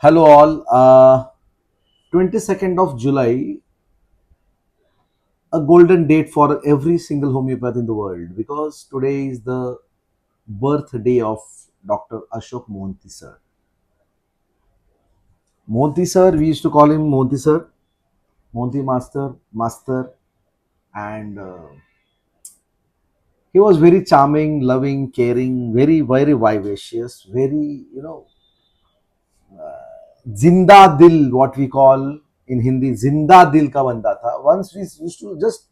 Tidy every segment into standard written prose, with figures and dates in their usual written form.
Hello all. 22nd of July, a golden date for every single homeopath in the world because today is the birthday of Dr. Ashok Mohanty sir. Mohanty sir, we used to call him Mohanty sir, Mohanty master, and he was very charming, loving, caring, very vivacious, very जिंदा दिल what we call in Hindi जिंदा दिल का बंदा था. Once we used to just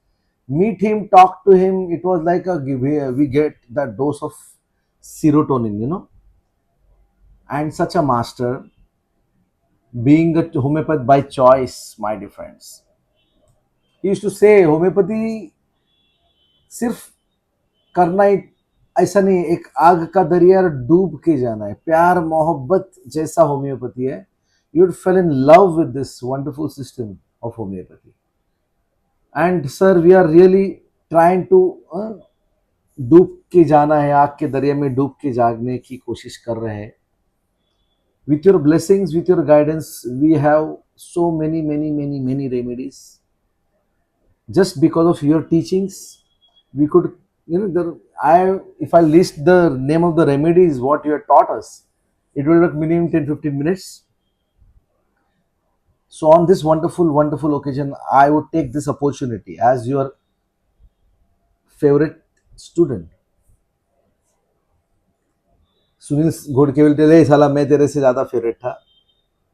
meet him, talk to him, it was like we get that dose of serotonin, and such a master, being a homeopath by choice, my dear friends. He used to say homeopathy सिर्फ करना ही ऐसा नहीं, एक आग का दरिया डूब के जाना है, प्यार मोहब्बत जैसा होम्योपैथी है. You would fall in love with this wonderful system of homeopathy. And sir, we are really trying to डूब के जाना है, आग के दरिया में डूब के जागने की कोशिश कर रहे हैं. With your blessings, with your guidance, we have so many remedies. Just because of your teachings, we could, if I list the name of the remedies what you have taught us, it will take minimum 10-15 minutes. So on this wonderful occasion, I would take this opportunity as your favorite student. Sunil घोड़के बोलते ले साला मैं तेरे से ज्यादा favourite था.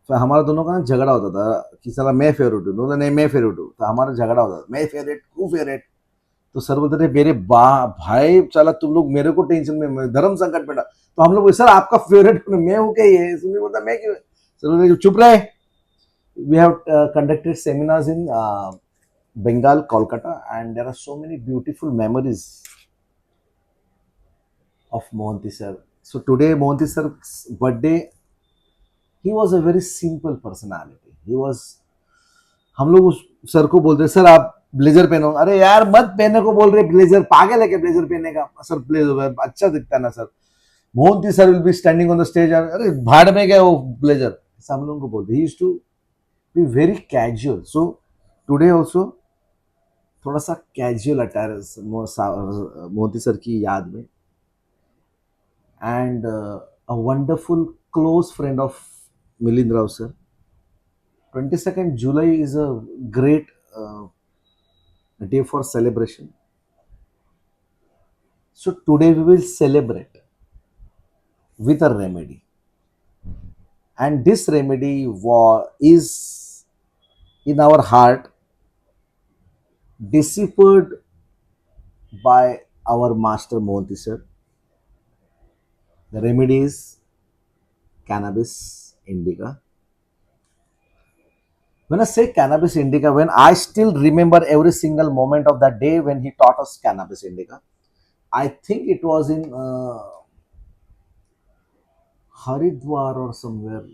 तो हमारा दोनों का झगड़ा होता था कि साला मैं फेवरेट हूँ, नहीं मैं फेवरेट हूँ. तो हमारा झगड़ा होता था, मैं फेवरेट हूँ फेवरेट. तो सर बोलते थे मेरे भाई चला तुम लोग मेरे को टेंशन में धर्म संकट में. तो हम लोग सर आपका फेवरेट मैं हूँ क्या, ये सुनील बोलता मैं क्यों. सर चुप रहे. We have conducted seminars in Bengal, Kolkata, and there are so many beautiful memories of Mohanty sir. So today, Mohanty sir's birthday, he was a very simple personality. He was, हम लोग उस sir को बोलते sir आप blazer पहनो. अरे यार मत पहनने को बोल रहे ब्लेजर, पागल है क्या ब्लेजर पहनने का. सर ब्लेजर अच्छा दिखता है ना sir. Mohanty sir will be standing on the stage, अरे भाड़ में गया वो ब्लेजर. हम लोगों को बोलते. He used to be very casual. So today also थोड़ा सा कैजुअल अटायर मोदी सर की याद में. And a wonderful close friend of Milind Rao sir. 22nd July is a great day for celebration. So today we will celebrate with a remedy, and this remedy is in our heart deciphered by our master Mohanty sir. The remedy is cannabis indica. When I say cannabis indica, when I still remember every single moment of that day when he taught us cannabis indica, I think it was in Haridwar or somewhere.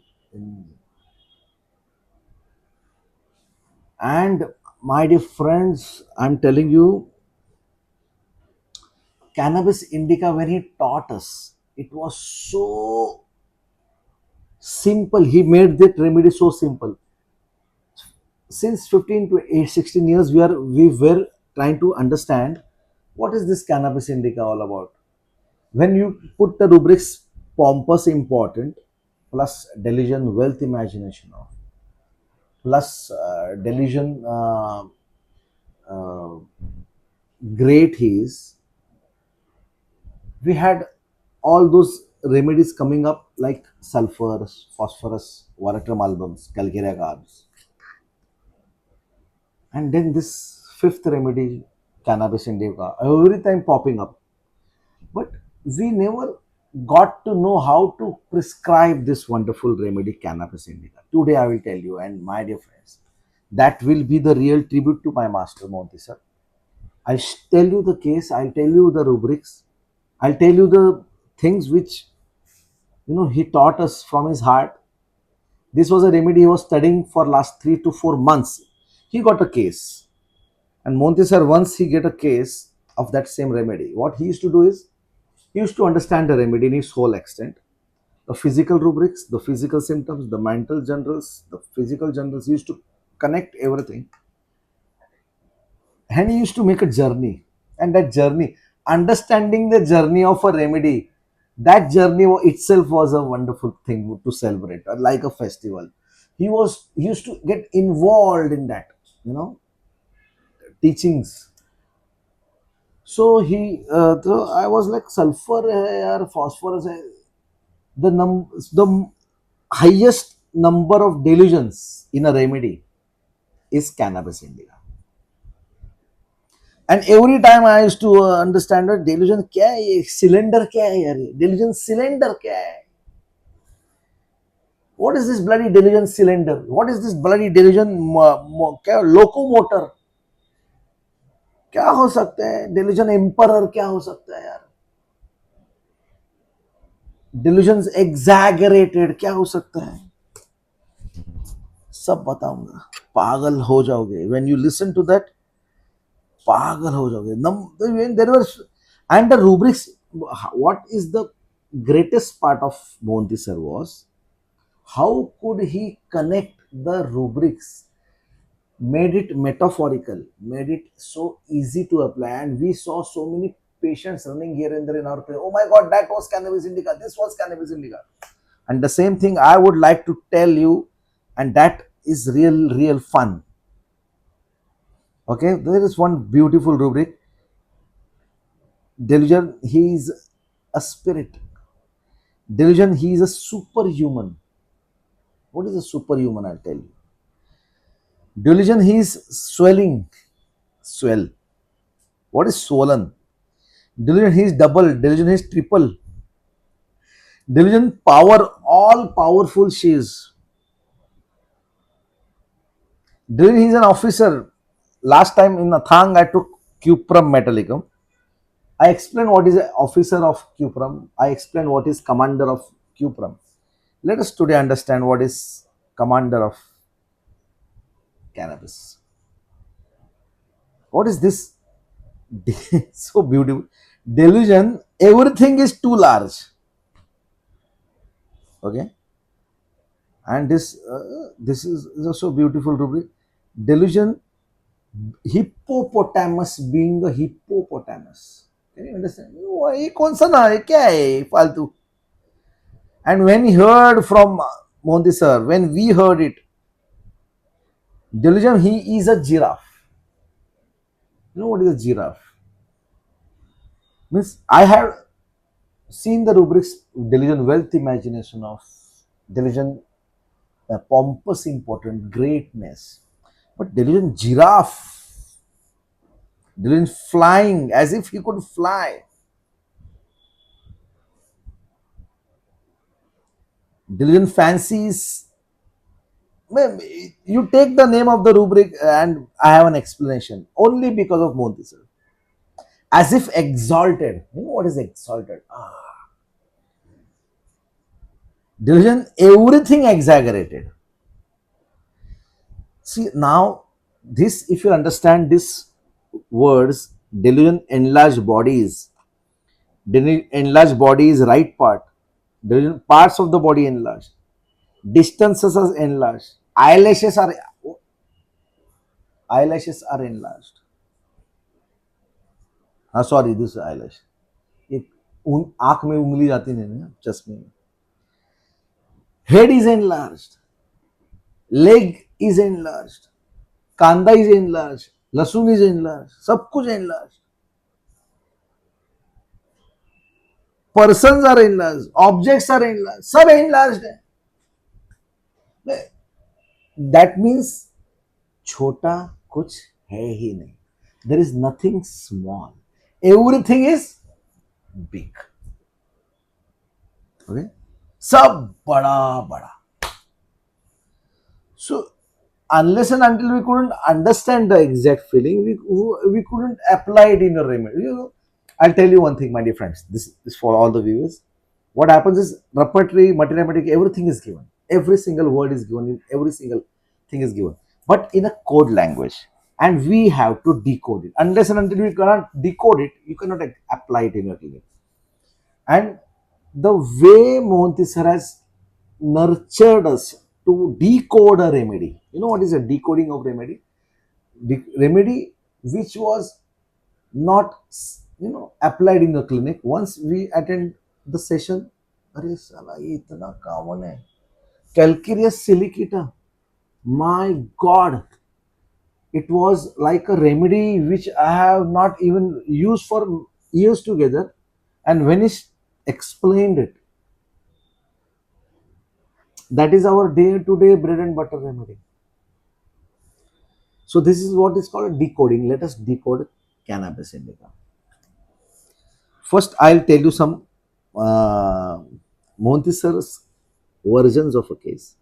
And my dear friends, I'm telling you, cannabis indica, when he taught us, it was so simple. He made that remedy so simple. Since 15 to 16 years, we were trying to understand what is this cannabis indica all about. When you put the rubrics pompous important plus delusion wealth imagination of plus delusion uh, great he is, we had all those remedies coming up like sulfur, phosphorus, Varatram albums, Calcarea carbs. And then this fifth remedy, cannabis indica, every time popping up. But we never got to know how to prescribe this wonderful remedy, cannabis indica. Today I will tell you, and my dear friends, that will be the real tribute to my master Monty sir. I'll tell you the case, I'll tell you the rubrics, I'll tell you the things which he taught us from his heart. This was a remedy he was studying for last 3 to 4 months. He got a case. And Monty sir, once he get a case of that same remedy, what he used to do is he used to understand the remedy in its whole extent. The physical rubrics, the physical symptoms, the mental generals, the physical generals used to connect everything, and he used to make a journey. And that journey, understanding the journey of a remedy, that journey itself was a wonderful thing to celebrate, like a festival. He used to get involved in that, you know, teachings. So so I was like, sulfur hai yaar, phosphorus hai. The highest number of delusions in a remedy is cannabis indica. And every time I used to understand that delusion क्या है ये, cylinder क्या है यार ये, delusion cylinder क्या है, what is this bloody delusion cylinder, what is this bloody delusion क्या locomotor, क्या हो सकता है delusion emperor, क्या हो सकता है यार, delusions exaggerated क्या हो सकता है, सब बताऊंगा, पागल हो जाओगे when you listen to that, पागल हो जाओगे. When there were, and the rubrics, what is the greatest part of Mohanty sir was, how could he connect the rubrics, made it metaphorical, made it so easy to apply, and we saw so many patients running here and there in our place. Oh my God, that was cannabis indica, this was cannabis indica. And the same thing I would like to tell you, and that is real fun. Okay, there is one beautiful rubric. Delusion, he is a spirit. Delusion, he is a superhuman. What is a superhuman? I'll tell you. Delusion, he is swelling. Swell. What is swollen? Delusion, he is double. Delusion, he is triple. Delusion, power, all powerful she is. Delusion, he is an officer. Last time in Athang, I took Cuprum Metallicum. I explained what is an officer of Cuprum. I explained what is commander of Cuprum. Let us today understand what is commander of cannabis. What is this? So beautiful. Delusion, everything is too large. Okay. And this is also beautiful rubric. Delusion, hippopotamus being the hippopotamus. Can you understand? ये कौन सा ना है, क्या है फालतू? And when he heard from Mohanty sir, when we heard it, delusion, he is a giraffe. You know what is a giraffe? Means I have seen the rubrics, delusion, wealth, imagination of delusion, pompous, important, greatness. But delusion, giraffe, delusion, flying, as if he could fly. Delusion, fancies. You take the name of the rubric and I have an explanation only because of Mohanty sir. As if exalted. You know what is exalted? Delusion, everything exaggerated. See, now this, if you understand these words, delusion, enlarged bodies. Enlarged body is right part. Delusion, parts of the body enlarged. Distances are enlarged. Eyelashes are enlarged. हाँ sorry, this eyelash. एक आंख में उंगली जाती नहीं ना चश्मे में. Head is enlarged. Leg is enlarged. कांदा is enlarged. लहसुन is enlarged. सब कुछ enlarged. Persons are enlarged. Objects are enlarged. सब enlarged है. That means छोटा कुछ है ही नहीं. There is nothing small. Everything is big. Okay? सब बड़ा बड़ा. So unless and until we couldn't understand the exact feeling, we couldn't apply it in a remedy. You know, I'll tell you one thing, my dear friends. This is for all the viewers. What happens is repertory, mathematics, everything is given. Every single word is given. Every single thing is given, but in a code language, and we have to decode it. Unless and until we cannot decode it, you cannot apply it in your clinic. And The way Mohanty sir has nurtured us to decode a remedy. You know what is a decoding of remedy? Remedy which was not applied in the clinic. Once we attend the session, अरे साला ये इतना common है. Calcareous silicata. My God, it was like a remedy which I have not even used for years together. And when he explained it, that is our day-to-day bread and butter remedy. So this is what is called decoding. Let us decode cannabis indica. First, I'll tell you some uh, Mohanty sir's versions of a case.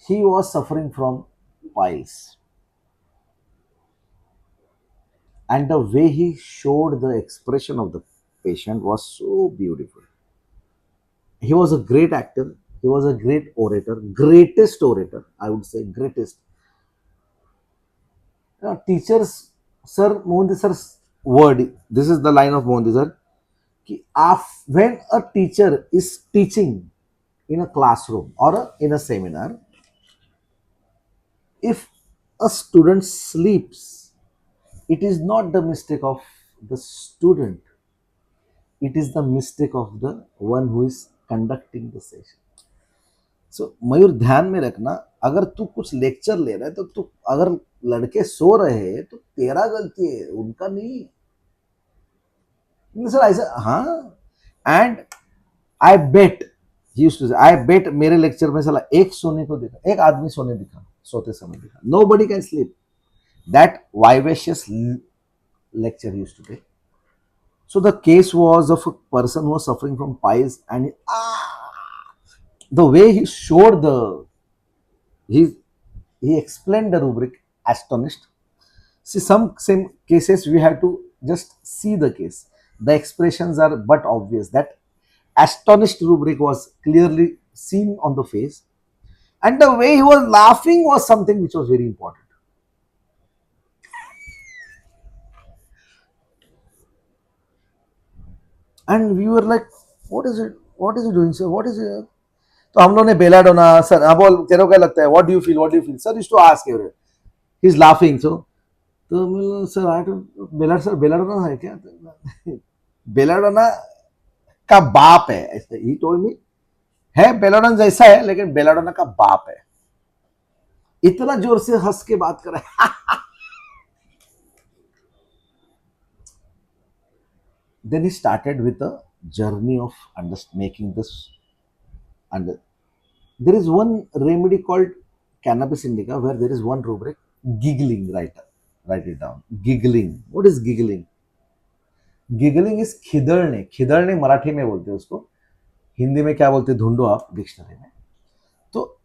He was suffering from piles, and the way he showed the expression of the patient was so beautiful. He was a great actor. He was a great orator, greatest orator, I would say, greatest. Teachers, sir, Mohanty sir's word. This is the line of Mohanty sir. When a teacher is teaching in a classroom or in a seminar, if a student sleeps, it is not the mistake of the student, it is the mistake of the one who is conducting the session. सो मयूर ध्यान में रखना, अगर तू कुछ lecture ले रहा है तो तू अगर लड़के सो रहे हैं तो तेरा गलती है, उनका नहीं. सर ऐसा हाँ. एंड आई बेट आई बेट मेरे लेक्चर में साला एक सोने को दिखा, एक आदमी सोने दिखा, सोते समय दिखा. Nobody can sleep. That vivacious lecture he used to take. So the case was of a person who was suffering from piles, and the way he showed he he explained the rubric, astonished. See, some cases we have to just see the case. The expressions are but obvious. That astonished rubric was clearly seen on the face, and the way he was laughing was something which was very important. And we were like, what is it? What is he doing, sir? What is it? तो हम लोगों ने belladonna sir, हाँ बोल, तेरे को क्या लगता है, what do you feel, what do you feel, sir used to ask every, he is laughing. So तो सर आई बेलाड, सर बेलाडोना है क्या, बेलाडोना का बाप है ऐसे ही टोल्ड मी. है बेलाडोना जैसा है लेकिन बेलाडोना का बाप है. इतना जोर से हंस के बात कर रहा है. Then he started with a journey of making this under. There is one remedy called cannabis indica where there is one rubric, giggling. Write it down. Giggling. What is giggling? Giggling is खिदड़ने. खिदड़ने मराठी में बोलते हैं उसको, हिंदी में क्या बोलते हैं ढूंढो आप डिक्शनरी में. तो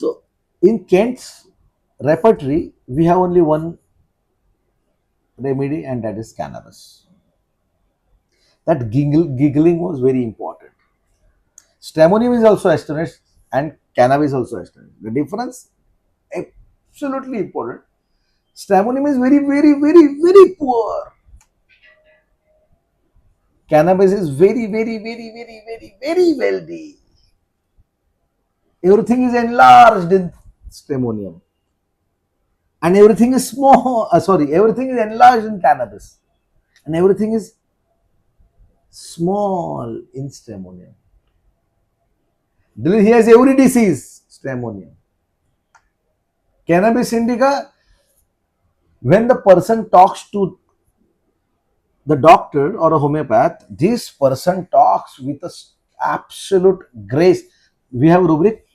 तो in Kent's repertory we have only one remedy, and that is cannabis. That giggling was very important. Stramonium is also astonished and cannabis also astonished. The difference, absolutely important. Stramonium is very, very, very, very poor. Cannabis is very, very, very, very, very, very wealthy. Everything is enlarged in stramonium. And everything is small, everything is enlarged in cannabis. And everything is small in stramonium. He has every disease, stramonium. Cannabis indica, when the person talks to the doctor or a homeopath, this person talks with a absolute grace. We have rubric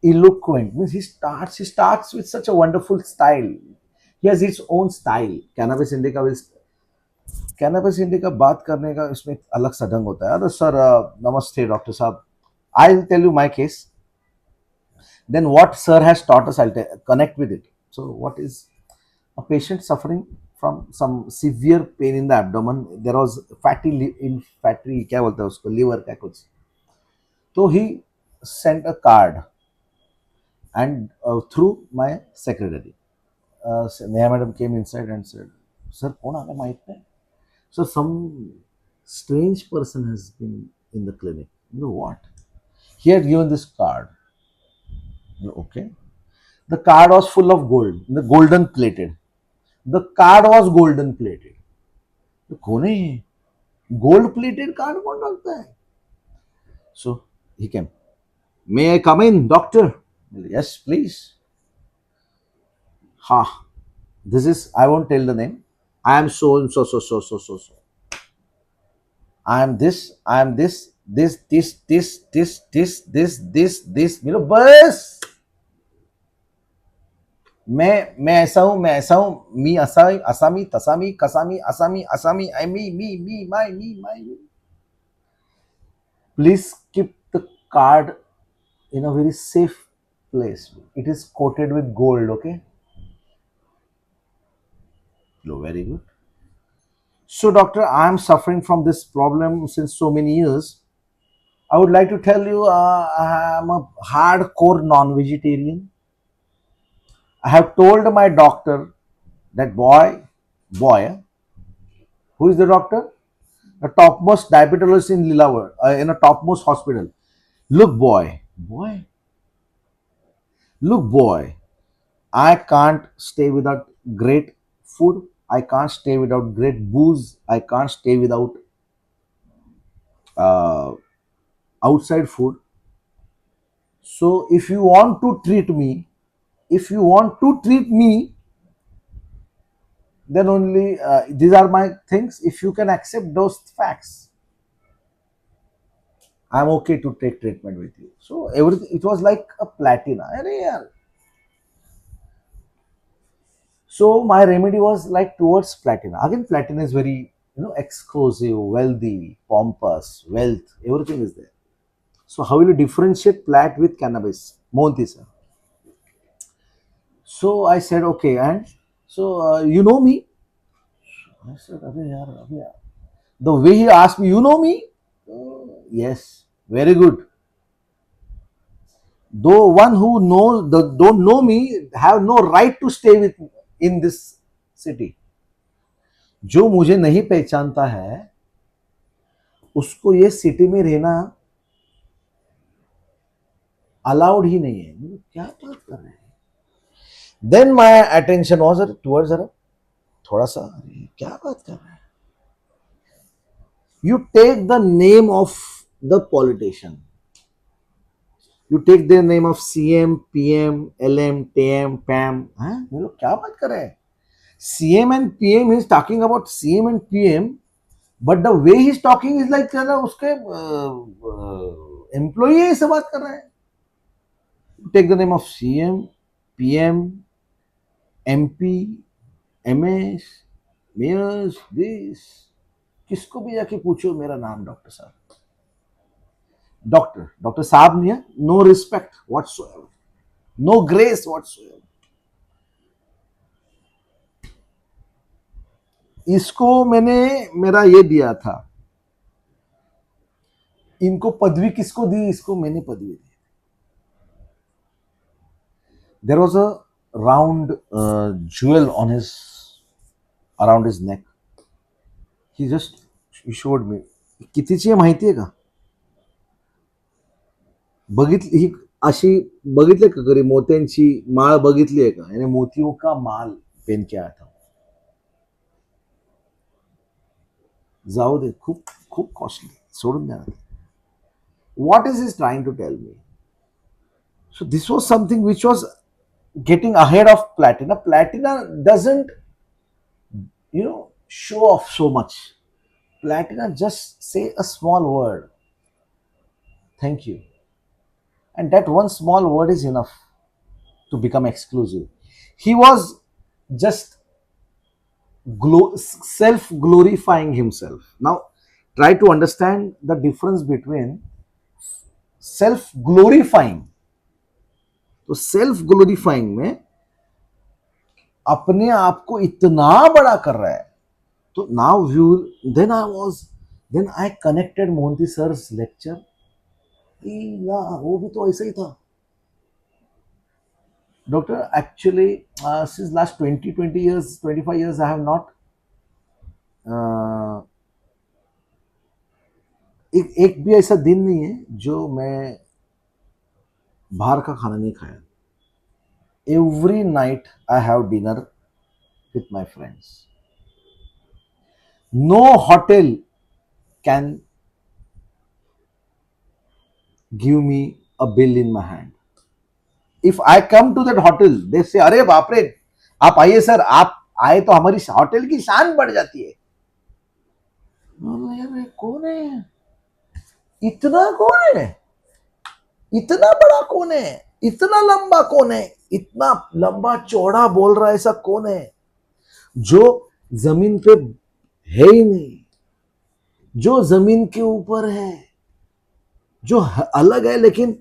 eloquent, means he starts with such a wonderful style. He has his own style. Cannabis indica बात करने का इसमें एक अलग सा ढंग होता है. अरे सर नमस्ते डॉक्टर साहब, I will tell you my case, then what sir has taught us, I'll connect with it. So what is a patient suffering from some severe pain in the abdomen, there was fatty क्या बोलते हैं उसको, liver का कुछ. तो he sent a card and through my secretary, Neha madam came inside and said, sir कौन आ गया माइक पे? Sir some strange person has been in the clinic. You know what? He had given this card. Okay. The card was full of gold, the golden plated. The card was golden plated. तो कौन है ये? Gold plated card कौन रखता है? So he came. May I come in, doctor? Yes, please. Ha. This is, I won't tell the name. I am so and so, so, so, so, so, so. I am this, I am this. You know, बस मैं ऐसा हूं, मैं ऐसा हूं, मी असामी असामी तसामी कसामी असामी असामी आई मी माई मी. Please keep the card in a very safe place. It is coated with gold, okay? No, very good. So, doctor, I am suffering from this problem since so many years. I would like to tell you, I am a hardcore non-vegetarian. I have told my doctor that boy, who is the doctor? The topmost diabetologist in Lilawar, in a topmost hospital. Look, boy, I can't stay without great food. I can't stay without great booze. I can't stay without uh, outside food. So, if you want to treat me, then only these are my things. If you can accept those facts, I'm okay to take treatment with you. So everything, it was like a platina. अरे यार. So my remedy was like towards platina. Again, platina is very, exclusive, wealthy, pompous, wealth, everything is there. So how will you differentiate plat with cannabis? Monty sir. So I said okay, and so you know me. I said, "अरे यार, अबे यार." The way he asked me, you know me? Yes, very good. Though one who knows the don't know me have no right to stay with me in this city. जो मुझे नहीं पहचानता है उसको ये सिटी में रहना अलाउड ही नहीं है. क्या बात कर रहे हैं? Then my attention was towards थोड़ा सा, क्या बात कर रहे हैं? You take the name of the politician. You take their name of CM, PM, LM, TM, PAM. ये लोग क्या बात कर रहे हैं? CM and PM is talking about CM and PM, but the way he's talking is like उसके employee से बात कर रहे हैं. You take the name of CM, PM, MP, MS, mayors, this. किसको भी जाके पूछो मेरा नाम डॉक्टर साहब. डॉक्टर साहब नहीं है. No respect whatsoever, no grace whatsoever. इसको मैंने मेरा ये दिया था. इनको पदवी किसको दी? इसको मैंने पदवी दी. There was a round jewel on his around his neck. He just showed me. कितीची आहे माहिती आहे का? बघितली ही अशी बघितले का कधी मोत्यांची माळ बघितली आहे का? याने मोतियों का माल पहन के आया था. जाऊ दे, खूप खूप कॉस्टली, सोडून द्या. What is he trying to tell me? So this was something which was getting ahead of platina. Platina doesn't, show off so much. Platina just say a small word, thank you, and that one small word is enough to become exclusive. He was just self glorifying himself. Now try to understand the difference between self glorifying. तो self glorifying में अपने आप को इतना बड़ा कर रहा है. तो now view, then I connected Mohanty sir's lecture. वो भी तो ऐसा ही था. Doctor, actually since last 20 years, 25 years, I have not एक भी ऐसा दिन नहीं है जो मैं बाहर का खाना नहीं खाया. Every night I have dinner with my friends. No hotel can give me a bill in my hand. If I come to that hotel, they say, अरे बाप रे, आप आइए सर, आप आए तो हमारी होटल की शान बढ़ जाती है. यार कौन है, इतना कौन है, इतना बड़ा कौन है, इतना लंबा कौन है, इतना लंबा चौड़ा बोल रहा है ऐसा कौन है जो जमीन पे है ही नहीं, जो जमीन के ऊपर है, जो अलग है लेकिन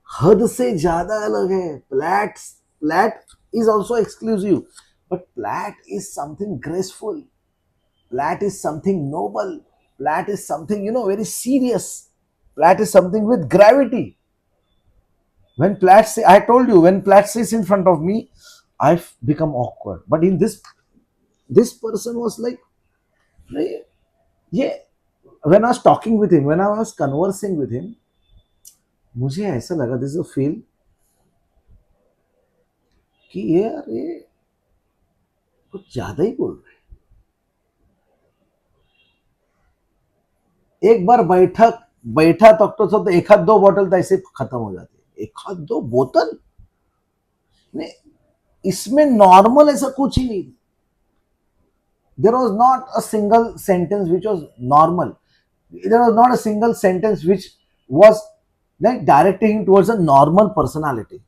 हद से ज्यादा अलग है. Flat is also exclusive, but flat is something graceful, flat is something noble, flat is something very serious, flat is something with gravity. When Platt say, I told you, when Platt says in front of me, I've become awkward. But in this person was like, yeah. When I was talking with him, when I was conversing with him, मुझे ऐसा लगा, this a feel कि ये कुछ ज्यादा ही बोल रहे. एक बार बैठा तक तो एक हाथ दो बोतल तो ऐसे खत्म हो जाती है. एक हाथ दो बोतल नहीं, इसमें नॉर्मल ऐसा कुछ ही नहीं. There was not a single sentence which was normal. There was not a single sentence which was like directing him towards a normal personality.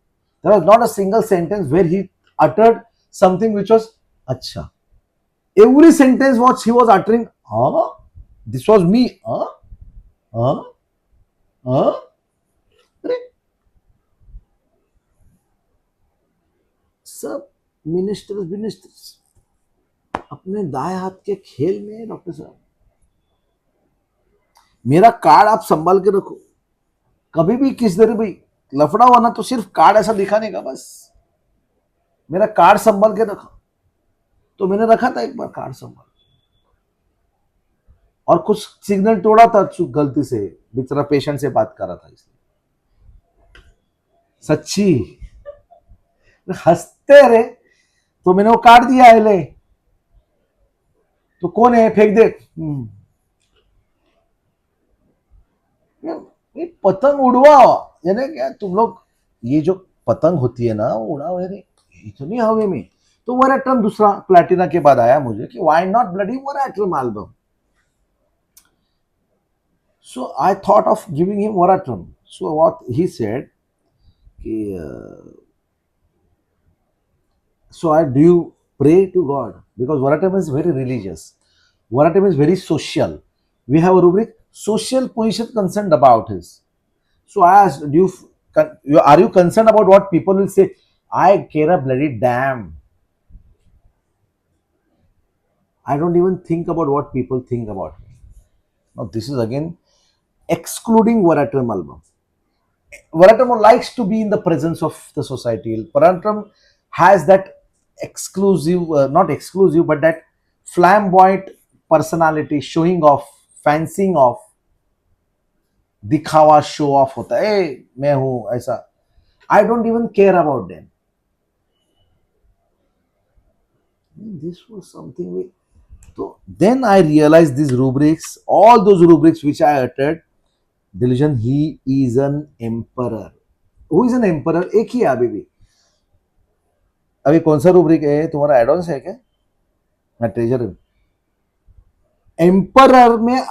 There was not a single sentence where he uttered something which was acha. Every sentence what he was uttering, this was me, सब ministers अपने दाएं हाथ के खेल में. Doctor साहब, मेरा card आप संभाल के रखो, कभी भी किस तरह भाई लफड़ा हुआ ना तो सिर्फ कार्ड ऐसा दिखाने का बस. मेरा कार्ड संभाल के रखा, तो मैंने रखा था एक बार कार्ड संभाल, और कुछ सिग्नल तोड़ा था गलती से, बेचारा पेशेंट से बात कर रहा था इसलिए. सच्ची हंसते रहे, तो मैंने वो कार्ड दिया है, ले तो कौन है, फेंक दे. ये पतंग उड़वाओ, यानी क्या तुम लोग, ये जो पतंग होती है ना वो उड़ाओ यानी इतनी हवा में. तो वराट्रम दूसरा प्लैटिना के बाद आया मुझे कि why not bloody Veratrum album. So I thought of giving him Veratrum. So what he said कि so do you pray to God? Because Varatam is very religious. Varatam is very social. We have a rubric, social position concerned about his. So I asked, are you concerned about what people will say? I care a bloody damn. I don't even think about what people think about me. Now this is again excluding Varatam album. Varatam likes to be in the presence of the society. Varatam has that exclusive, not exclusive, but that flamboyant personality, showing off, fancying off, दिखावा, show off होता है, मैं हूं ऐसा. I don't even care about them. This was something. तो then I realise this rubrics, all those rubrics which I uttered. Delusion, he is an emperor. Who is an emperor? एक ही है अभी भी. अभी कौन सा रूब्रिक है तुम्हारा? एडवांस है क्या? ट्रेजर. एम्परर में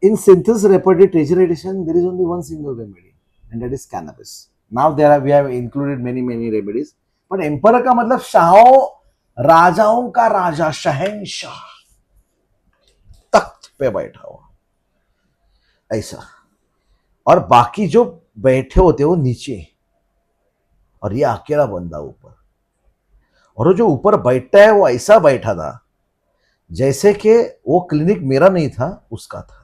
in synthesis repertory treasure edition there is only one single remedy, and that is cannabis. Now we have included many remedies, but emperor का मतलब शाहों राजाओं का राजा, शहंशाह, तख्त पे बैठा हुआ ऐसा, और बाकी जो बैठे होते वो नीचे, और ये अकेला बंदा ऊपर. और वो जो ऊपर बैठता है वो ऐसा बैठा था जैसे कि वो क्लिनिक मेरा नहीं था, उसका था.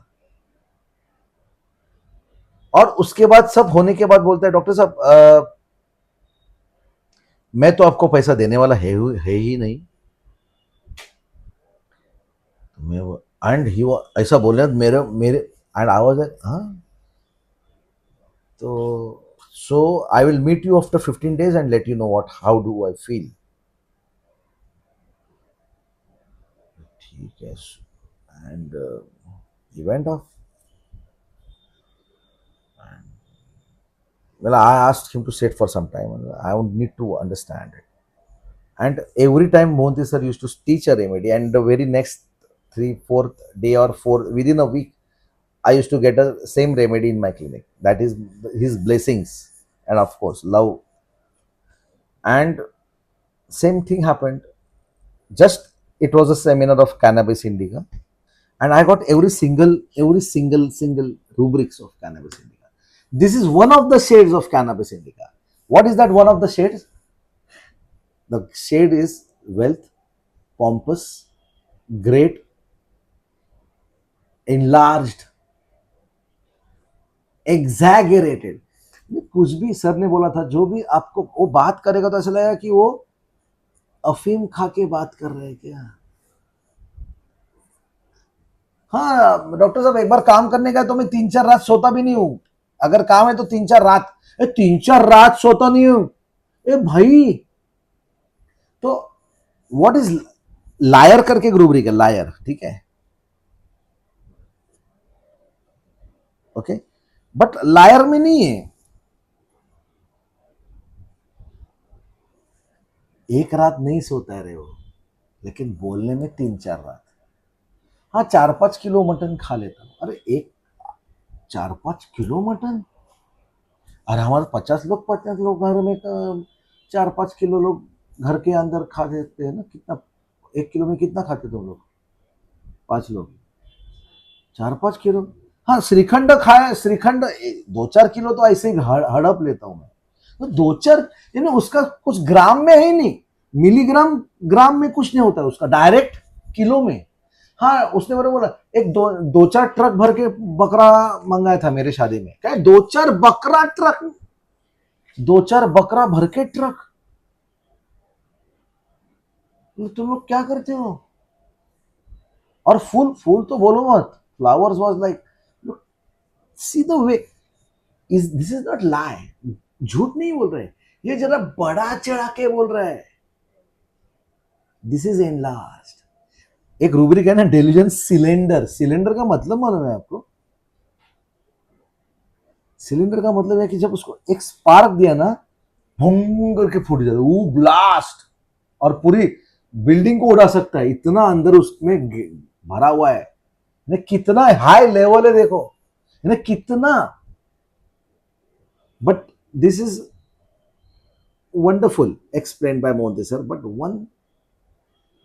और उसके बाद सब होने के बाद बोलता है, डॉक्टर साहब मैं तो आपको पैसा देने वाला है ही नहीं. मैं एंड ही ऐसा बोले मेरे मेरे एंड आई वाज लाइक हाँ, तो so I will meet you after 15 days and let you know what how do I feel. ठीक है. And he went off. Well, I asked him to sit for some time. And I would need to understand it. And every time Mohanty sir used to teach a remedy, and the very next three, fourth day or four within a week, I used to get a same remedy in my clinic. That is his blessings and of course love. And same thing happened. Just it was a seminar of cannabis indica, and I got every single rubrics of cannabis indica. This is one of the shades of cannabis indica. What is that one of the shades? The shade is wealth, pompous, great, enlarged, exaggerated. कुछ भी sir ने बोला था, जो भी आपको वो बात करेगा तो ऐसा लगेगा कि वो अफीम खा के बात कर रहे हैं क्या. हाँ डॉक्टर साहब, एक बार काम करने का तो मैं 3-4 रात सोता भी नहीं हूं. अगर काम है तो 3-4 रात, 3-4 रात सोता नहीं हूं. ए भाई, तो व्हाट इज लायर करके ग्रुबरी का लायर, ठीक है, ओके, बट लायर में नहीं है. एक रात नहीं सोता है रे वो, लेकिन बोलने में 3-4 रात. हाँ 4-5 किलो मटन खा लेता हूँ. अरे एक 4-5 किलो मटन, अरे हमारे 50 लोग घर में 4-5 किलो लोग घर के अंदर खा देते हैं ना. कितना 1 किलो में कितना खाते तुम लोग? 5 लोग, 4-5 किलो. हाँ श्रीखंड खाए, श्रीखंड 2-4 किलो तो ऐसे ही हड़प लेता हूँ मैं. तो 2-4 उसका कुछ ग्राम में है नहीं, मिलीग्राम ग्राम में कुछ नहीं होता है उसका, डायरेक्ट किलो में. हाँ उसने मेरे बोला एक 2-4 ट्रक भर के बकरा मंगाया था मेरे शादी में. क्या 2-4 बकरा भर के ट्रक. तुम लोग क्या करते हो? और फूल फूल तो बोलो मत. Flowers was like, see the way is, this is not lie. झूठ नहीं बोल रहे, ये जरा बड़ा चढ़ा के बोल रहा है. This is enlarged. एक रूब्रिक है ना डेल्यूजन सिलेंडर. सिलेंडर का मतलब मालूम है आपको? सिलेंडर का मतलब है कि जब उसको एक स्पार्क दिया ना, भूंग करके फूट जाता है वो ब्लास्ट, और पूरी बिल्डिंग को उड़ा सकता है. इतना अंदर उसमें भरा हुआ है. कितना हाई लेवल है देखो, कितना. But this is wonderful explained by Mohanty sir. But one,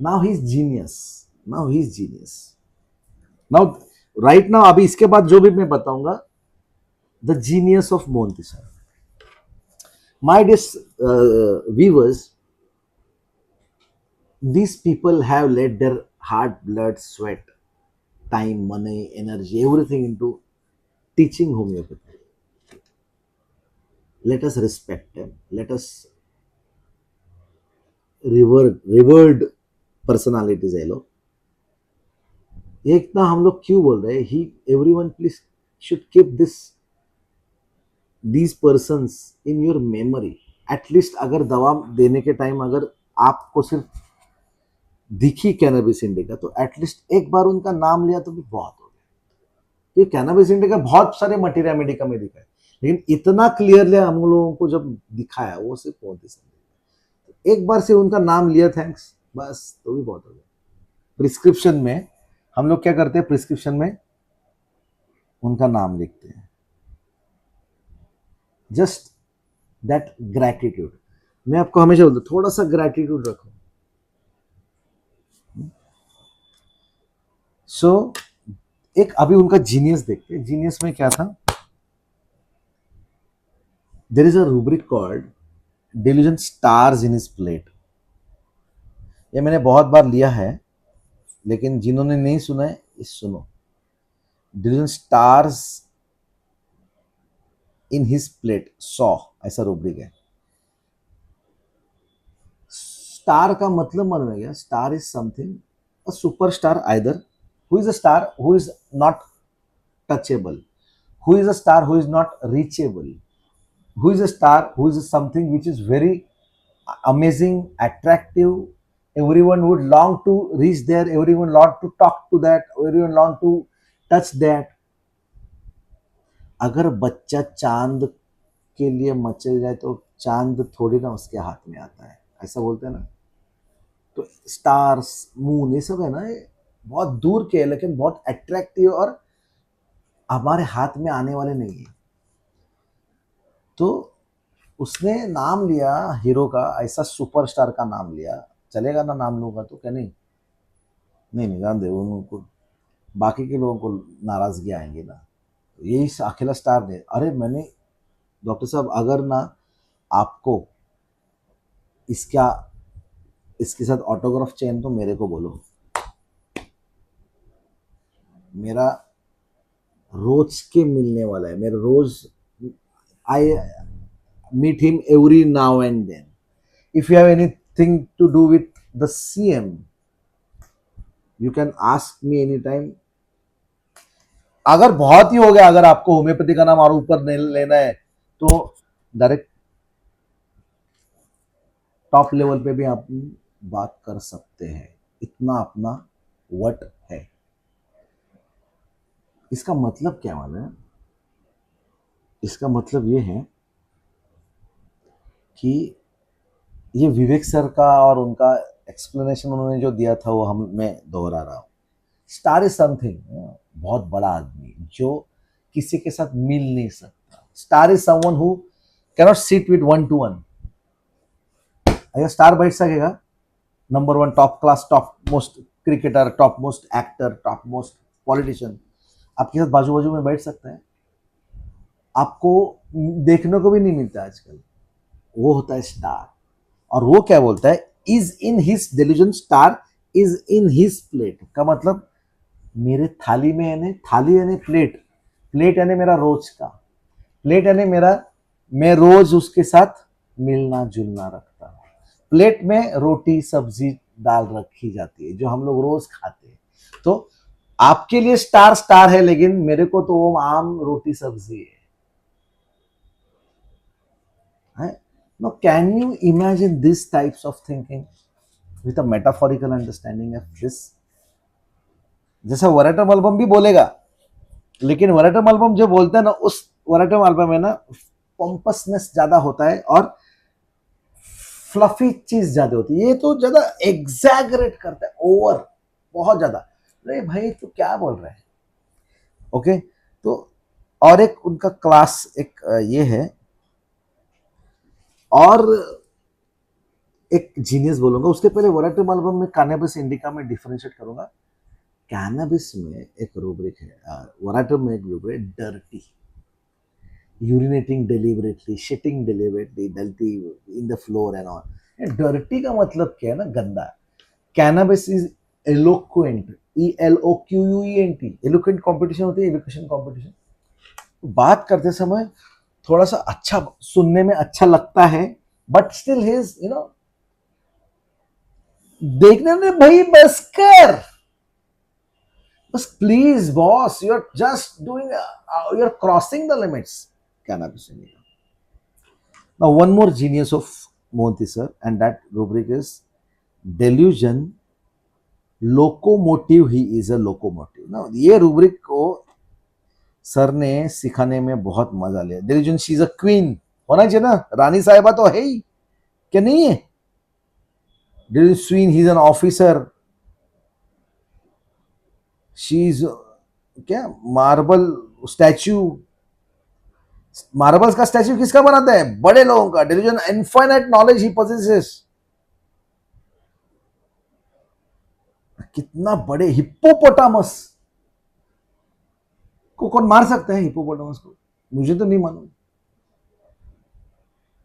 now he's genius. Now he's genius. Now right now अभी इसके बाद जो भी मैं बताऊंगा, the genius of Mohanty sir. My dear viewers, these people have let their heart, blood, sweat, time, money, energy, everything into teaching homeopathy. Let us respect them. Let us revered personalities है लोग. ये इतना हम लोग क्यों बोल रहे हैं? He everyone please should keep these persons in your memory. At least अगर दवा देने के टाइम अगर आपको सिर्फ दिखी कैनबिस इंडिका, तो एटलीस्ट एक बार उनका नाम लिया तो भी बहुत हो गया. ये कैनबिस इंडिका बहुत सारे मटीरिया मेडिका में दिखा है, लेकिन इतना क्लियरली हम लोगों को जब दिखाया वो सिर्फ मोदी सर. एक बार से उनका नाम लिया, थैंक्स, बस तो भी बहुत हो गया. प्रिस्क्रिप्शन में हम लोग क्या करते हैं? प्रिस्क्रिप्शन में उनका नाम लिखते हैं. Just that gratitude. मैं आपको हमेशा बोलता हूं, थोड़ा सा ग्रैटिट्यूड रखो. सो एक अभी उनका जीनियस देखते हैं. जीनियस में क्या था? There is a rubric called delusion stars in his plate. ये मैंने बहुत बार लिया है, लेकिन जिन्होंने नहीं सुना है इस सुनो. Delusion stars in his plate 100, ऐसा रूब्रिक है. स्टार का मतलब मालूम है क्या? Star is something, a superstar either, Who is a star who is not touchable? Who is a star who is not reachable? Who is a star who is something which is very amazing, attractive? Everyone would long to reach there, everyone long to talk to that, everyone long to touch that. अगर बच्चा चांद के लिए मचल जाए तो चांद थोड़ी ना उसके हाथ में आता है, ऐसा बोलते हैं ना. तो स्टार्स, मून, ये सब है ना, ये बहुत दूर के है लेकिन बहुत अट्रैक्टिव और हमारे हाथ में आने वाले नहीं है. तो उसने नाम लिया हीरो का, ऐसा सुपरस्टार का नाम लिया. चलेगा ना नाम लूंगा तो? क्या नहीं? नहीं नहीं, जान दे उनको, बाकी के लोगों को नाराजगी आएंगी ना. यही अकेला स्टार ने. अरे मैंने, डॉक्टर साहब अगर ना आपको इसका इसके साथ ऑटोग्राफ चाहिए तो मेरे को बोलो. मेरा रोज के मिलने वाला है, मेरा रोज I meet him every now and then. If you have anything to do with the CM, you can ask me any time. अगर बहुत ही हो गया, अगर आपको होम्योपैथी का नाम और ऊपर लेना है तो डायरेक्ट टॉप लेवल पे भी आप बात कर सकते हैं. इतना अपना वट है. इसका मतलब क्या मालूम है? इसका मतलब ये है कि ये विवेक सर का और उनका एक्सप्लेनेशन उन्होंने जो दिया था वो मैं दोहरा रहा हूँ. स्टार इज समथिंग, बहुत बड़ा आदमी जो किसी के साथ मिल नहीं सकता. Star is someone who cannot sit with one two one. अगर स्टार बैठ सकेगा, number one top class, top most cricketer, top most actor, top most politician आपके साथ बाजू बाजू में बैठ सकता है? आपको देखने को भी नहीं मिलता आजकल. वो होता है स्टार. और वो क्या बोलता है? Is in his delusion, star is in his plate. का मतलब मेरे थाली में यानी, थाली यानी प्लेट, प्लेट यानी मेरा रोज का, प्लेट यानी मेरा, मैं रोज उसके साथ मिलना जुलना रखता हूँ. प्लेट में रोटी सब्जी दाल रखी जाती है जो हम लोग रोज खाते हैं. तो आपके लिए स्टार स्टार है, लेकिन मेरे को तो वो आम रोटी सब्जी है. Now, can you imagine these types of thinking with a metaphorical understanding of this? जैसा वराटम एल्बम भी बोलेगा, लेकिन वराटम एल्बम जो बोलता है ना, उस वराटम एल्बम में ना पंपसनेस ज्यादा होता है और फ्लफी चीज ज्यादा होती है. ये तो ज्यादा एग्जैगरेट करता है, ओवर, बहुत ज्यादा. अरे भाई तू क्या बोल रहा है? ओके. तो और एक उनका क्लास एक ये है, और एक जीनियस बोलूंगा. उसके पहले वराटम एल्बम में कैनबिस इंडिका में डिफरेंशिएट करूंगा. कैनबिस में एक रूब्रिक है, वराटम में एक rubric, dirty, urinating deliberately, shitting deliberately, dirty in the floor and all. Dirty का मतलब क्या है ना? गंदा. Cannabis is eloquent, ELOQUENT. Eloquent competition होती है, एलोक्यूशन कंपटीशन. बात करते समय थोड़ा सा अच्छा सुनने में अच्छा लगता है, बट स्टिल हिज देखने में, भाई बस कर, बस please boss, you are just doing, you are crossing the limits. Cannabis Indica. Now one more genius of Mohanty sir, and that rubric is delusion locomotive. He is a locomotive. Now ये rubric को sir ने सिखाने में बहुत मजा लिया. Delusion, she is a queen, होना चाहिए ना, रानी साहिबा तो है ही, क्या नहीं है? Delusion, he is an officer. She is क्या, मार्बल स्टैच्यू. मार्बल्स का स्टैच्यू किसका बनाता है? बड़े लोगों का. Delusion, इनफाइनाइट नॉलेज ही possesses. कितना बड़े हिप्पोपोटामस को कौन मार सकता है? हिप्पोपोटामस को मुझे तो नहीं मालूम.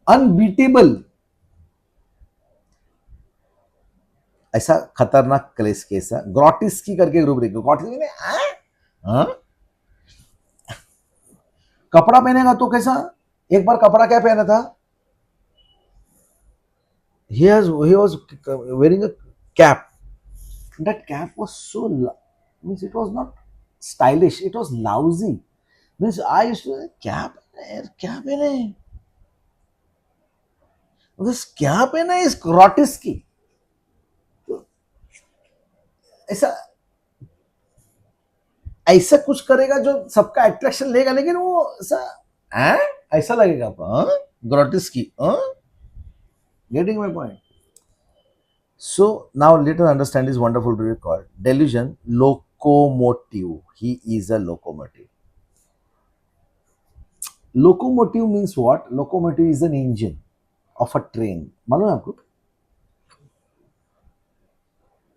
अनबीटेबल. ऐसा खतरनाक क्लेस केस है. ग्रॉटिस्की करके रूब्रिक. ग्रॉटिस्की ने कपड़ा पहनेगा तो कैसा? एक बार कपड़ा क्या पहना था? he was wearing a cap. That cap was so means it was not stylish, it was lousy. Means I used to, क्या पहना है यार, क्या पहना है, क्या पहना है इस रॉटिस की. तो ऐसा ऐसा कुछ करेगा जो सबका अट्रैक्शन लेगा, लेकिन वो ऐसा हैं? ऐसा लगेगा आपको, ग्रोटिस की. Getting my point. So now let us understand this wonderful word called delusion. Locomotive. He is a locomotive. Locomotive means what? Locomotive is an engine of a train. मालूम है आपको?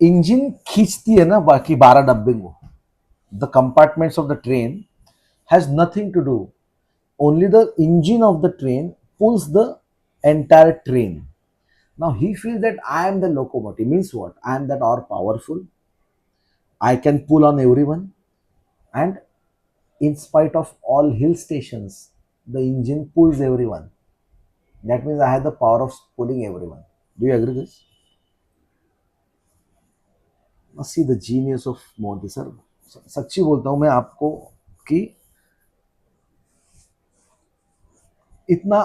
इंजन खींचती है ना बाकी 12 डब्बे को. The compartments of the train has nothing to do. Only the engine of the train pulls the entire train. Now he feels that I am the locomotive. Means what? I am that all powerful. I can pull on everyone, and in spite of all hill stations, the engine pulls everyone. That means I have the power of pulling everyone. Do you agree with this? Now see the genius of Modi sir. सच्ची बोलता हूं मैं आपको कि इतना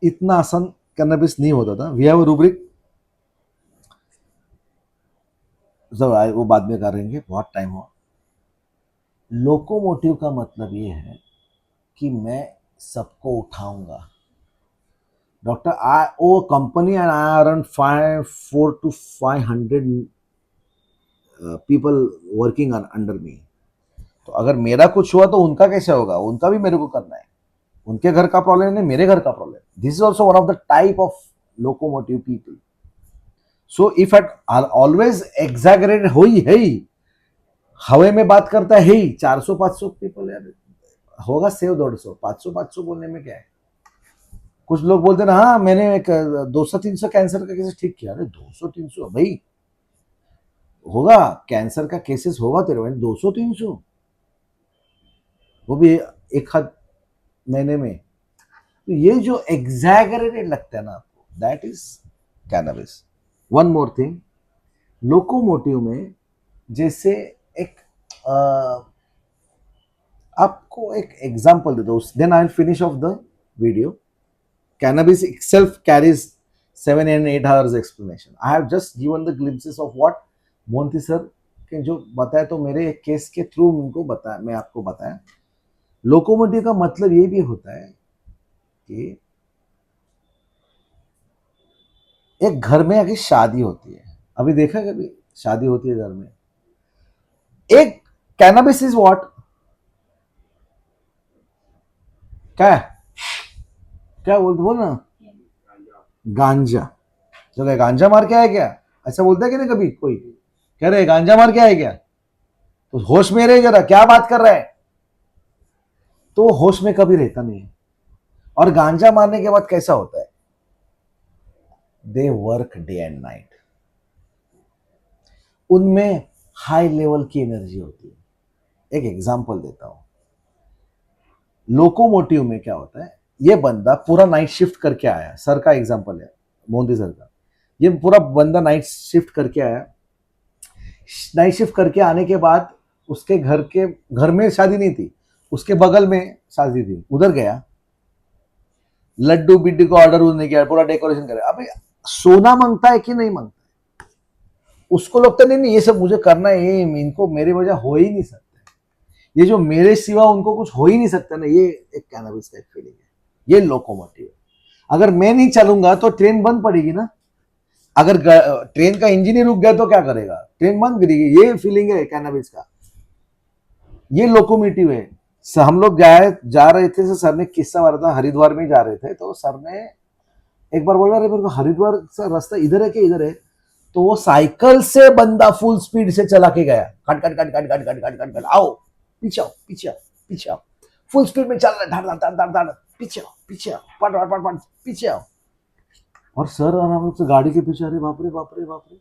इतना आसान cannabis नहीं होता था. वी हैव अ रूब्रिक, वो बाद में करेंगे, बहुत टाइम हुआ. लोकोमोटिव का मतलब ये है कि मैं सबको उठाऊंगा. Doctor I own company and I around 4 to 500 people working under me. तो अगर मेरा कुछ हुआ तो उनका कैसे होगा? उनका भी मेरे को करना है. उनके घर का प्रॉब्लम नहीं, मेरे घर का problem. This is also one of the type of locomotive people. So if at always exaggerate हो ही है, हवे में बात करता है ही 400-500 पीपल यार होगा, सेव 150 500 बोलने में क्या है. कुछ लोग बोलते ना, हाँ मैंने एक 200-300 कैंसर का केसेस ठीक किया. अरे 200-300 भाई होगा, कैंसर का केसेस होगा तेरे भाई 200-300, वो भी एक हाथ महीने में. तो ये जो एग्जैगरेटेड लगता है ना आपको, that is cannabis. One more thing, locomotive में जैसे एक आपको एक एग्जांपल दे दो, then I will finish off the video. Cannabis itself carries 7 and 8 hours explanation. I have just given the glimpses of what Monti sir के जो बताया, तो मेरे एक केस के थ्रू उनको बताया, मैं आपको बताया. लोकोमोटिव का मतलब ये भी होता है कि एक घर में अगर शादी होती है, अभी देखा कभी शादी होती है घर में, एक कैनबिस इज व्हाट, क्या क्या बोल ना, गांजा. चलो गांजा मार के आया क्या, ऐसा बोलता है कि नहीं कभी कोई, कह रहे गांजा मार के आया क्या, तो होश में रहे जरा, क्या बात कर रहा है. तो होश में कभी रहता नहीं है. और गांजा मारने के बाद कैसा होता है, they work day and night. उनमें हाई लेवल की एनर्जी होती है. एक एग्जांपल देता हूं, लोकोमोटिव में क्या होता है, ये बंदा पूरा नाइट शिफ्ट करके आया, सर का एग्जांपल है मोदी सर का. ये पूरा बंदा नाइट शिफ्ट करके आया. नाइट शिफ्ट करके आने के बाद उसके घर में शादी नहीं थी, उसके बगल में शादी थी. उधर गया, लड्डू बिड्डू को ऑर्डर नहीं किया, पूरा डेकोरेशन करे. अबे सोना मांगता है कि नहीं मांगता है, उसको लगता नहीं ये सब मुझे करना है, ये इनको मेरे वजह हो ही नहीं सकता, ये जो मेरे सिवा उनको कुछ हो ही नहीं सकता ना. ये एक कैनबिस का एक फीलिंग है. ये लोकोमोटिव है. अगर मैं नहीं चलूंगा तो ट्रेन बंद पड़ेगी ना. अगर ट्रेन का इंजन ही रुक गया तो क्या करेगा, ट्रेन बंद करेगी. ये फीलिंग है कैनबिस का. ये लोकोमोटिव है. हम लोग जा रहे थे, सर ने किस्सा मारा था, हरिद्वार में जा रहे थे, तो सर ने एक बार बोला, अरे मेरे को हरिद्वार का रास्ता इधर है कि इधर है. तो वो साइकिल से बंदा फुल स्पीड से चला के गया, cut cut cut cut cut cut cut cut cut, आओ पीछे आओ पीछे आओ पीछे आओ, फुल स्पीड में चल रहा है, धड़ धड़ धड़ धड़, पीछे आओ पीछे आओ, पट पट पट पट, पीछे आओ. और सर आराम से गाड़ी के पीछे, अरे बाप रे बाप रे बाप रे.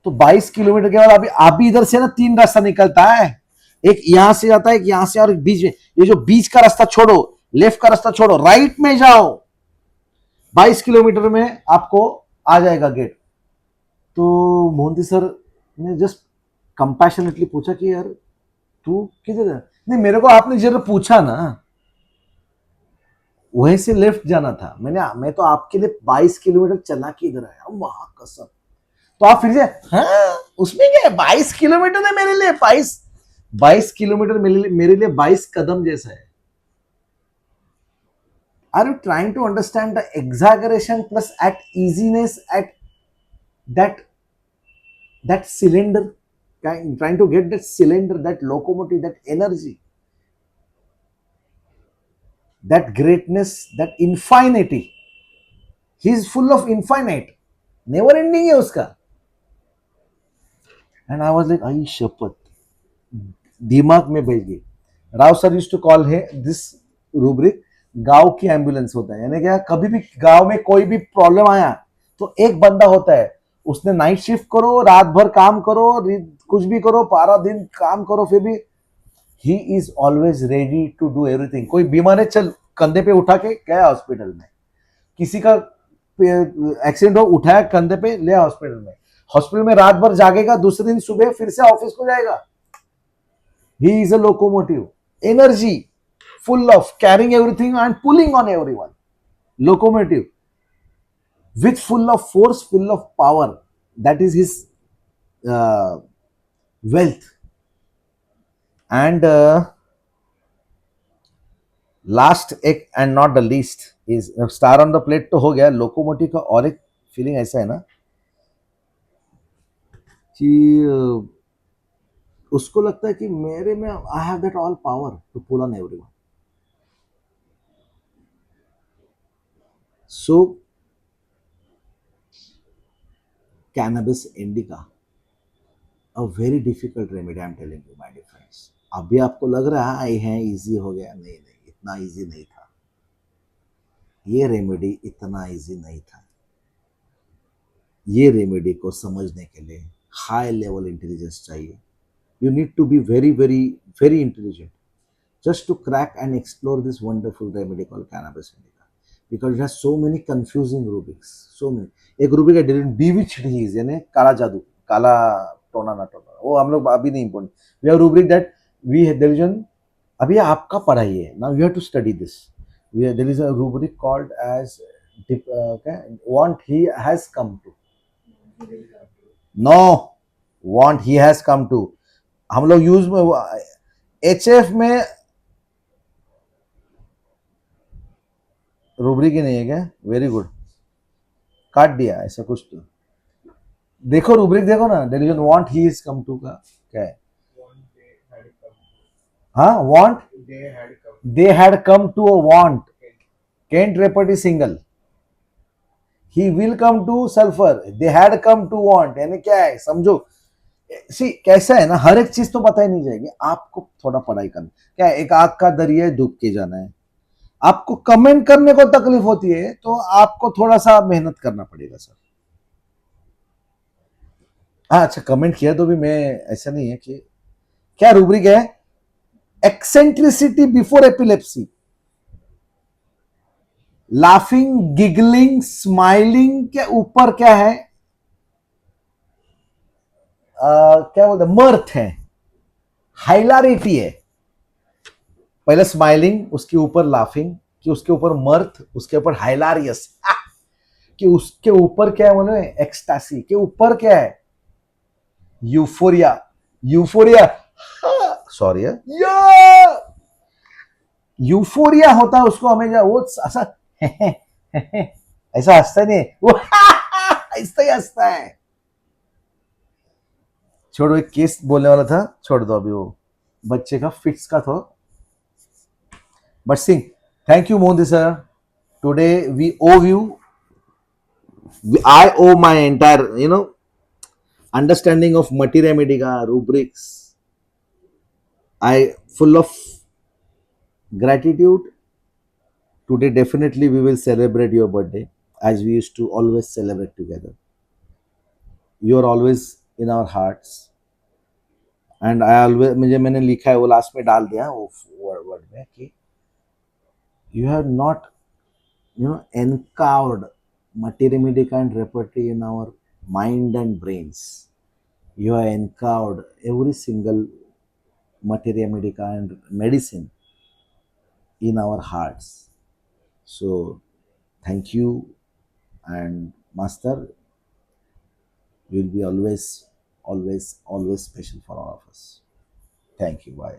तो 22 किलोमीटर के बाद अभी इधर से ना 3 रास्ता निकलता है, एक यहां से जाता है, एक यहां से, और एक बीच में. ये जो बीच का रास्ता छोड़ो, लेफ्ट का रास्ता छोड़ो, राइट में जाओ, 22 किलोमीटर में आपको आ जाएगा गेट. तो मोहंती सर ने जस्ट कंपैशनेटली पूछा कि यार तू किधर है? नहीं, मेरे को आपने जरा पूछा ना, वहीं से लेफ्ट जाना था, मैं तो आपके लिए 22 किलोमीटर चला के इधर आया वहां कसम। तो आप फिर से हाँ उसमें क्या है, 22 किलोमीटर है मेरे लिए, 22 किलोमीटर मेरे लिए 22 कदम जैसा है। Are you trying to understand the exaggeration plus at easiness at that that cylinder? Trying to get that cylinder, that locomotive, that energy, that greatness, that infinity. He is full of infinite, never ending है उसका. And I was like, आई शपथ, दिमाग में बैठ गई. Rao sir used to call है this rubric गांव की एम्बुलेंस होता है, यानी क्या, कभी भी गांव में कोई भी प्रॉब्लम आया तो एक बंदा होता है, उसने नाइट शिफ्ट करो, रात भर काम करो, कुछ भी करो, 12 दिन काम करो, फिर भी he is always ready to do everything. कोई बीमार है, चल कंधे पे उठा के गया हॉस्पिटल में, किसी का एक्सीडेंट हो, उठाया कंधे पे ले हॉस्पिटल में, हॉस्पिटल में रात भर जागेगा, दूसरे दिन सुबह फिर से ऑफिस को जाएगा. He is a locomotive. Energy, full of carrying everything and pulling on everyone. Locomotive. With full of force, full of power. That is his wealth. And last एक and not the least is star on the plate तो हो गया. Locomotive का और एक feeling ऐसा है ना कि उसको लगता है कि मेरे में I have that all power to pull on everyone. So cannabis indica, a very difficult remedy, I'm telling you my dear friends. अभी आपको लग रहा है इजी हो गया, नहीं नहीं, इतना इजी नहीं था. ये रेमेडी इतना इजी नहीं था. ये रेमेडी को समझने के लिए हाई लेवल इंटेलिजेंस चाहिए. You need to be very very very intelligent just to crack and explore this wonderful remedy called cannabis indica, because it has so many confusing rubrics, so many. एक Rubik है bewitched he is, यानी काला जादू, काला टोना ना टोना, वो हम लोग अभी नहीं important. We have rubric that we there is अभी आपका पढ़ाई है, now you have to study this. There is a rubric called as want he has come to, no, want he has come to. हम लोग use में HF में rubric ही नहीं है क्या? वेरी गुड, काट दिया ऐसा कुछ. तो देखो रूब्रिक देखो ना, there is want he is come to का क्या है? हाँ, want they had come to a want, Kent repertory single, he will come to sulphur, they had come to want, यानी क्या है समझो. सी कैसा है ना, हर एक चीज तो पता ही नहीं जाएगी, आपको थोड़ा पढ़ाई करना. क्या है, एक आग का दरिया डूब के जाना है. आपको कमेंट करने को तकलीफ होती है तो आपको थोड़ा सा मेहनत करना पड़ेगा सर. हाँ अच्छा, कमेंट किया तो भी मैं, ऐसा नहीं है कि क्या रूब्रिक है, eccentricity before epilepsy, laughing, giggling, smiling के ऊपर क्या है, क्या बोलते हैं, मर्थ है, हाइलारिटी है. पहले स्माइलिंग, उसके ऊपर लाफिंग, कि उसके ऊपर मर्थ, उसके ऊपर हाइलारियस, कि उसके ऊपर क्या है बोले, एक्सटासी, के ऊपर क्या है, यूफोरिया. यूफोरिया, सॉरी यूफोरिया होता है उसको हमें, वो ऐसा ऐसा हंसता नहीं है वो ऐसा ही हंसता है. छोड़ो, एक केस बोलने वाला था, छोड़ दो अभी, वो बच्चे का फिट्स का था. But Singh, thank you Modi sir. Today we owe you, I owe my entire, understanding of materia medica, rubrics. I full of gratitude. Today definitely we will celebrate your birthday as we used to always celebrate together. You are always in our hearts. And I always, मुझे मैंने लिखा है वो last में डाल दिया वो word में कि you have not encoded materia medica and repertory in our mind and brains. You have encountered every single materia medica and medicine in our hearts. So thank you, and Master, you will be always, always, always special for all of us. Thank you. Bye.